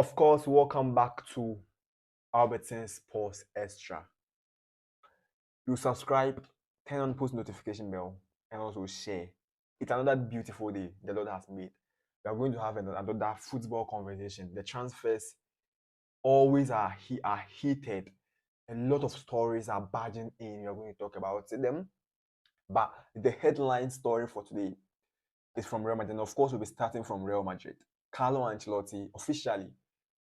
Of course, welcome back to Albertson's Sports Extra. You subscribe, turn on post notification bell, and also share. It's another beautiful day the Lord has made. We are going to have another football conversation. The transfers always are heated. A lot of stories are barging in. We are going to talk about them. But the headline story for today is from Real Madrid. And of course, we'll be starting from Real Madrid. Carlo Ancelotti, officially,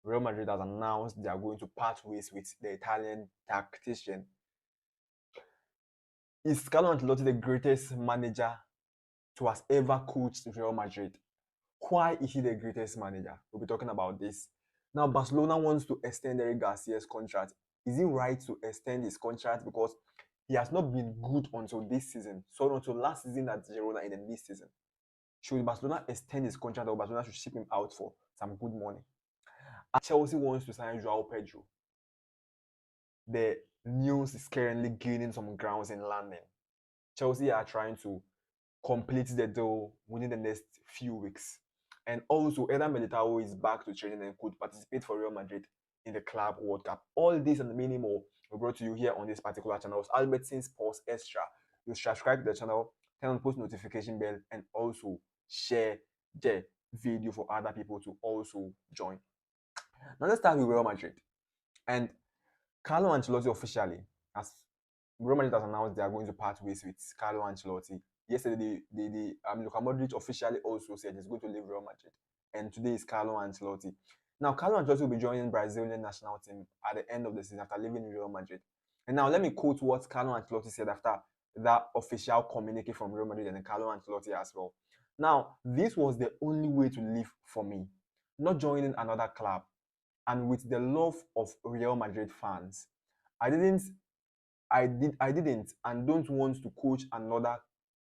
Real Madrid has announced they are going to part ways with the Italian tactician. Is Carlo Ancelotti the greatest manager to have ever coached Real Madrid? Why is he the greatest manager? We'll be talking about this. Now, Barcelona wants to extend Eric Garcia's contract. Is it right to extend his contract because he has not been good until this season? So until last season at Girona and then this season. Should Barcelona extend his contract or Barcelona should ship him out for some good money? And Chelsea wants to sign Joao Pedro. The news is currently gaining some grounds in London. Chelsea are trying to complete the deal within the next few weeks. And also, Eder Militao is back to training and could participate for Real Madrid in the Club World Cup. All this and many more we brought to you here on this particular channel. It's Albertson's Sports Extra. You subscribe to the channel, turn on post notification bell, and also share the video for other people to also join. Now let's start with Real Madrid. And Carlo Ancelotti officially, as Real Madrid has announced they are going to part ways with Carlo Ancelotti. Yesterday, Luka Modric officially also said he's going to leave Real Madrid. And today is Carlo Ancelotti. Now, Carlo Ancelotti will be joining Brazilian national team at the end of the season after leaving Real Madrid. And now, let me quote what Carlo Ancelotti said after that official communique from Real Madrid and Carlo Ancelotti as well. Now, this was the only way to live for me, not joining another club. And with the love of Real Madrid fans, I didn't and don't want to coach another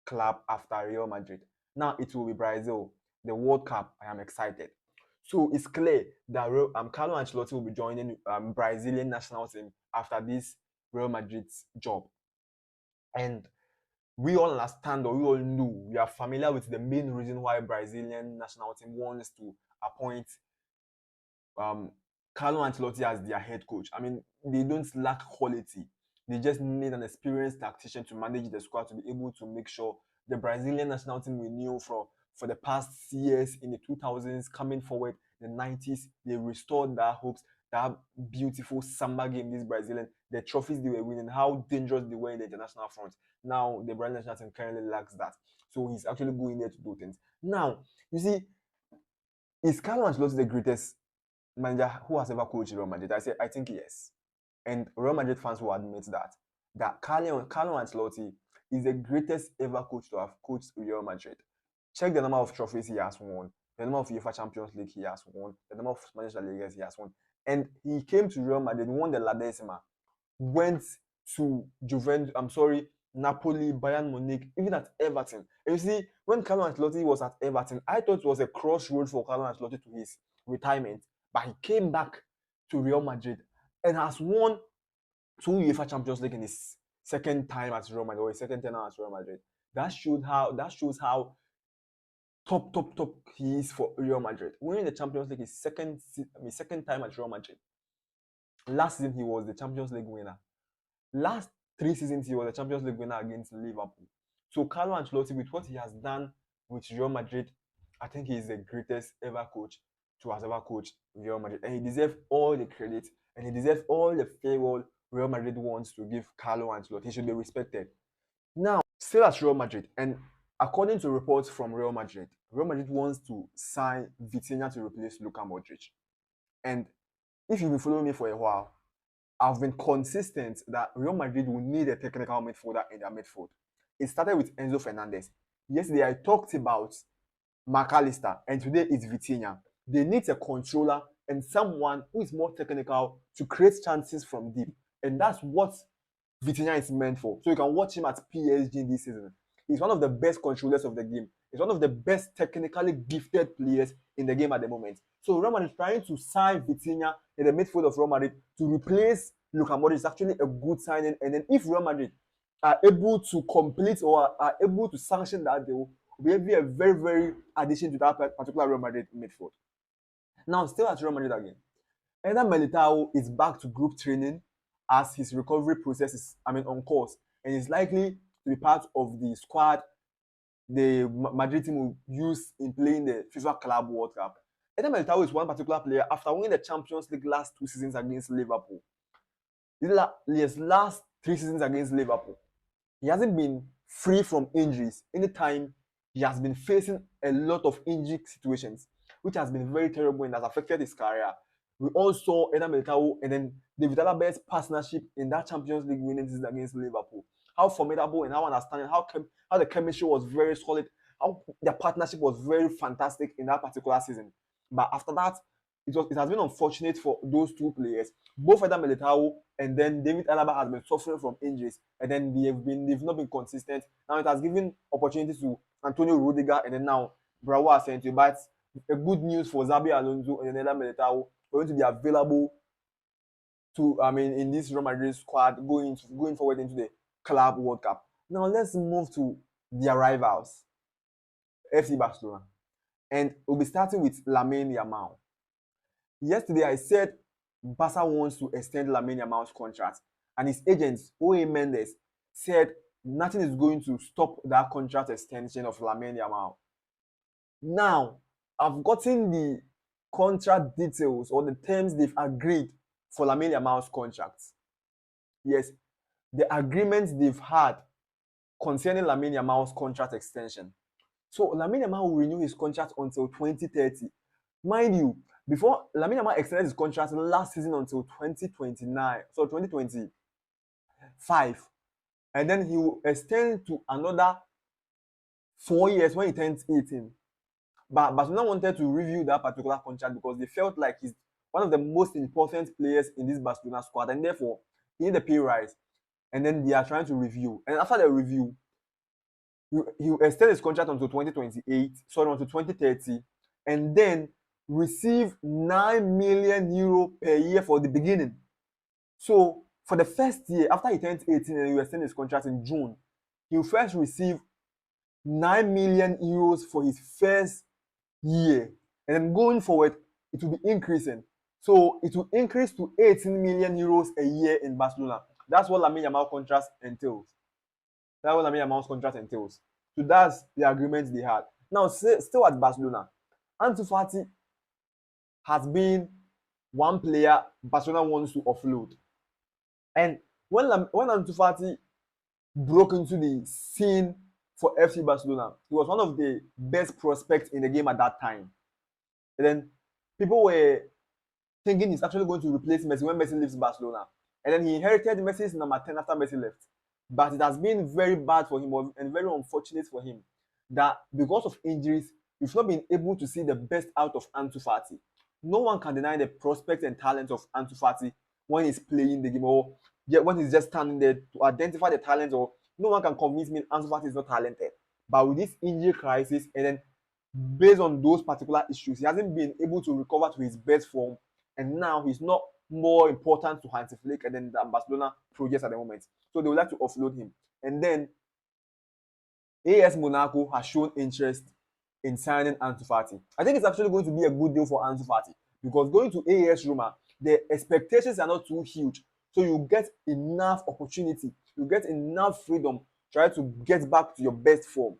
club after Real Madrid. Now it will be Brazil, the World Cup. I am excited. So it's clear that Carlo Ancelotti will be joining Brazilian national team after this Real Madrid's job. And we all understand, or we all know, we are familiar with the main reason why Brazilian national team wants to appoint Carlo Ancelotti as their head coach. I mean, they don't lack quality. They just need an experienced tactician to manage the squad to be able to make sure the Brazilian national team we knew for the past years in the 2000s, coming forward, the 90s, they restored their hopes, that beautiful samba game, this Brazilian, the trophies they were winning, how dangerous they were in the international front. Now, the Brazilian national team currently lacks that. So he's actually going there to do things. Now, you see, is Carlo Ancelotti the greatest manager who has ever coached Real Madrid? I think yes. And Real Madrid fans will admit that Carlo Ancelotti is the greatest ever coach to have coached Real Madrid. Check the number of trophies he has won, the number of UEFA Champions League he has won, the number of Spanish La Ligas he has won. And he came to Real Madrid, won the La Decima, went to Napoli, Bayern Munich, even at Everton. And you see, when Carlo Ancelotti was at Everton, I thought it was a crossroad for Carlo Ancelotti to his retirement. But he came back to Real Madrid and has won 2 UEFA Champions League in his second time at Real Madrid, or his second tenure at Real Madrid. That shows how top he is for Real Madrid. Winning the Champions League his second time at Real Madrid. Last season he was the Champions League winner. Last 3 seasons he was the Champions League winner against Liverpool. So Carlo Ancelotti, with what he has done with Real Madrid, I think he is the greatest ever coach to have ever coached Real Madrid, and he deserves all the credit and he deserves all the favor Real Madrid wants to give Carlo Ancelotti. He should be respected. Now, still at Real Madrid, and according to reports from Real Madrid wants to sign Vitinha to replace Luka Modric. And if you've been following me for a while, I've been consistent that Real Madrid will need a technical midfielder in their midfield. It started with Enzo Fernandez. Yesterday, I talked about McAllister, and today it's Vitinha. They need a controller and someone who is more technical to create chances from deep. And that's what Vitinha is meant for. So you can watch him at PSG this season. He's one of the best controllers of the game. He's one of the best technically gifted players in the game at the moment. So Real Madrid is trying to sign Vitinha in the midfield of Real Madrid to replace Luka Modric. It's actually a good signing. And then if Real Madrid are able to complete or are able to sanction that deal, will be a very, very addition to that particular Real Madrid midfield. Now, still at Real Madrid again. Eder Militao is back to group training as his recovery process is, on course, and is likely to be part of the squad the Madrid team will use in playing the FIFA Club World Cup. Eder Militao is one particular player after winning the Champions League last 2 seasons against Liverpool. His last 3 seasons against Liverpool, he hasn't been free from injuries. Anytime he has been facing a lot of injury situations, which has been very terrible and has affected his career. We all saw Eder Militao and then David Alaba's partnership in that Champions League winning season against Liverpool. How formidable and how understanding, how the chemistry was very solid, how their partnership was very fantastic in that particular season. But after that, it has been unfortunate for those two players. Both Eder Militao and then David Alaba has been suffering from injuries, and then they've not been consistent. Now it has given opportunities to Antonio Rudiger and then now Bravo Asensio. But a good news for Xabi Alonso and then Eder Militao going to be available to in this Real Madrid squad going forward into the Club World Cup. Now let's move to their rivals, FC Barcelona, and we'll be starting with Lamine Yamal. Yesterday, I said Barca wants to extend Lamine Yamal's contract, and his agent, O.A. Mendes, said nothing is going to stop that contract extension of Lamine Yamal. Now, I've gotten the contract details or the terms they've agreed for Lamine Yamal's contract. Yes, the agreements they've had concerning Lamine Yamal's contract extension. So Lamine Yamal will renew his contract until 2030. Mind you, before Lamine Yamal extended his contract last season until 2025, and then he will extend to another 4 years when he turns 18. But Barcelona wanted to review that particular contract because they felt like he's one of the most important players in this Barcelona squad, and therefore he need a pay rise. And then they are trying to review. And after the review, he will extend his contract until 2030, and then receive 9 million euro per year for the beginning. So for the first year, after he turns 18 and he will extend his contract in June, he will first receive 9 million euros for his first year. And then going forward, it will be increasing. So it will increase to 18 million euros a year in Barcelona. That's what Lamine Yamal's contract entails. So that's the agreement they had. Now, still at Barcelona, Ansu Fati has been one player Barcelona wants to offload. And when Ansu Fati broke into the scene for FC Barcelona, he was one of the best prospects in the game at that time. And then people were thinking he's actually going to replace Messi when Messi leaves Barcelona. And then he inherited Messi's number 10 after Messi left. But it has been very bad for him and very unfortunate for him that because of injuries, we've not been able to see the best out of Ansu Fati. No one can deny the prospect and talent of Ansu Fati when he's playing the game or when he's just standing there to identify the talent. Or no one can convince me Ansu Fati is not talented. But with this injury crisis and then based on those particular issues, he hasn't been able to recover to his best form, and now he's not more important to Hansi Flick and then the Barcelona projects at the moment. So they would like to offload him. And then AS Monaco has shown interest in signing Ansu Fati. I think it's actually going to be a good deal for Ansu Fati because going to AS Roma, the expectations are not too huge. So you get enough opportunity, you get enough freedom to try to get back to your best form.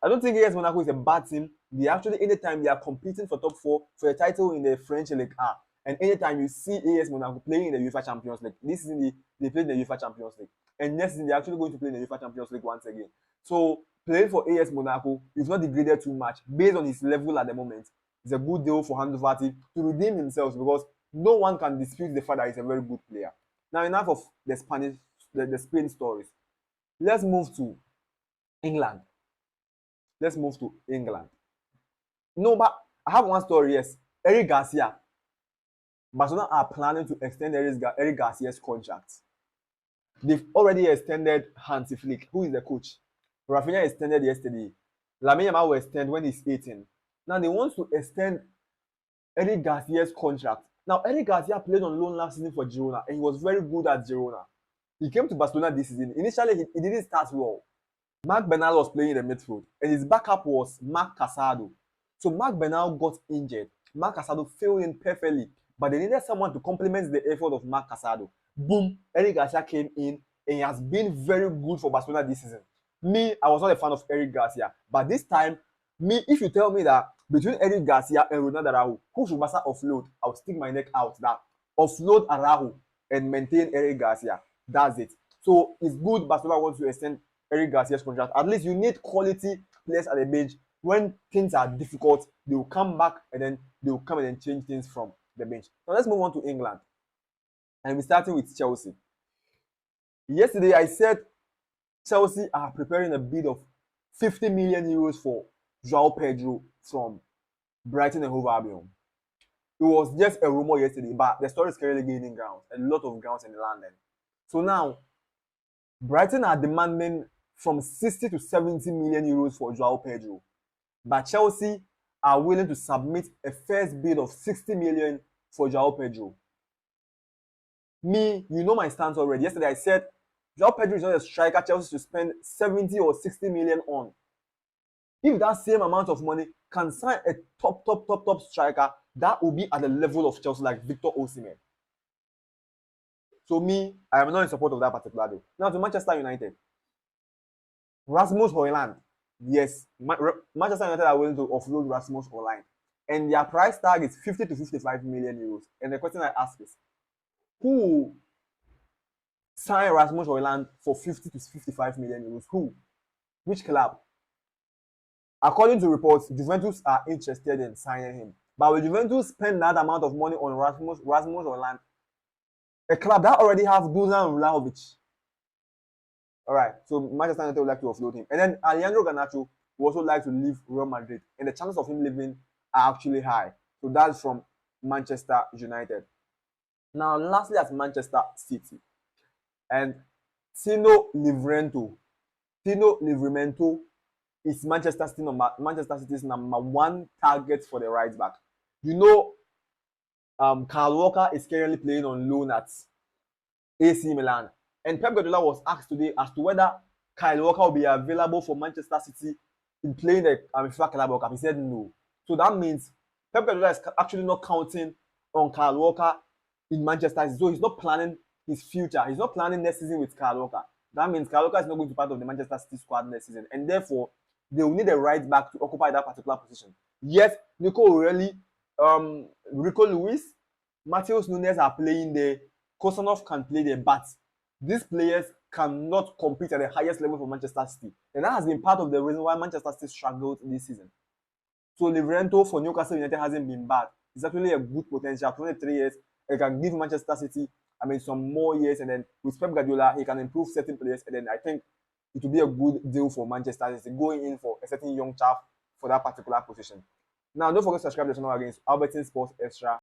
I don't think AS Monaco is a bad team. They actually, anytime they are competing for top 4 for a title in the French League A, and anytime you see AS Monaco playing in the UEFA Champions League, this season they played in the UEFA Champions League, and next season they're actually going to play in the UEFA Champions League once again. So playing for AS Monaco is not degraded too much based on his level at the moment. It's a good deal for Ansu Fati to redeem himself because no one can dispute the fact that he's a very good player. Now enough of the Spain stories. Let's move to England. No, but I have one story. Yes, Eric Garcia. Barcelona are planning to extend Eric Garcia's contract. They've already extended Hansi Flick, who is the coach. Rafinha extended yesterday. Lamine Yamal will extend when he's 18. Now they want to extend Eric Garcia's contract. Now Eric Garcia played on loan last season for Girona and he was very good at Girona. He came to Barcelona this season. Initially, he didn't start well. Marc Bernal was playing in the midfield and his backup was Marc Casado. So Marc Bernal got injured Marc Casado filled in perfectly, but they needed someone to complement the effort of Marc Casado. Boom, Eric Garcia came in and he has been very good for Barcelona this season. Me, I was not a fan of Eric Garcia, but this time, me, if you tell me that between Eric Garcia and Ronald Araujo, who should Barca offload, I'll stick my neck out that offload Araujo and maintain Eric Garcia. That's it. So it's good Barcelona wants to extend Eric Garcia's contract. At least you need quality players at the bench. When things are difficult, they will come back and then they will come and then change things from the bench. Now let's move on to England. And we're starting with Chelsea. Yesterday I said Chelsea are preparing a bid of 50 million euros for Joao Pedro from Brighton and Hove Albion. It was just a rumor yesterday, but the story is currently gaining ground, a lot of grounds in London. So now, Brighton are demanding from 60 to 70 million euros for Joao Pedro, but Chelsea are willing to submit a first bid of 60 million for Joao Pedro. Me, you know my stance already. Yesterday I said Joao Pedro is not a striker Chelsea should spend 70 or 60 million on. If that same amount of money can sign a top striker, that will be at the level of Chelsea, like Victor Osimhen. So me, I am not in support of that particular deal. Now to Manchester United. Rasmus Højlund. Yes, Manchester United are willing to offload Rasmus Højlund. And their price tag is 50 to 55 million euros. And the question I ask is, who sign Rasmus Højlund for 50 to 55 million euros? Who? Which club? According to reports, Juventus are interested in signing him. But will Juventus spend that amount of money on Rasmus Højlund? A club that already have Dusan Vlahovic. Alright, so Manchester United would like to offload him. And then Alejandro Garnacho would also like to leave Real Madrid. And the chances of him leaving are actually high. So that's from Manchester United. Now, lastly, at Manchester City. And Tino Livramento is Manchester City's number one target for the right back. You know, Kyle Walker is currently playing on loan at AC Milan. And Pep Guardiola was asked today as to whether Kyle Walker will be available for Manchester City in playing the FIFA Club World Cup. He said no. So that means Pep Guardiola is actually not counting on Kyle Walker in Manchester City. So he's not planning his future. He's not planning next season with Kyle Walker. That means Kyle Walker is not going to be part of the Manchester City squad next season. And therefore, they will need a right back to occupy that particular position. Yes, Nico O'Reilly, Rico Lewis, Matheus Nunes are playing there. Kosanov can play there, but these players cannot compete at the highest level for Manchester City. And that has been part of the reason why Manchester City struggled this season. So Livramento for Newcastle United hasn't been bad. It's actually a good potential. 23 years, it can give Manchester City, some more years, and then with Pep Guardiola, he can improve certain players, and then I think it will be a good deal for Manchester City going in for a certain young chap for that particular position. Now, don't forget to subscribe to the channel again. Albertine Sports Extra.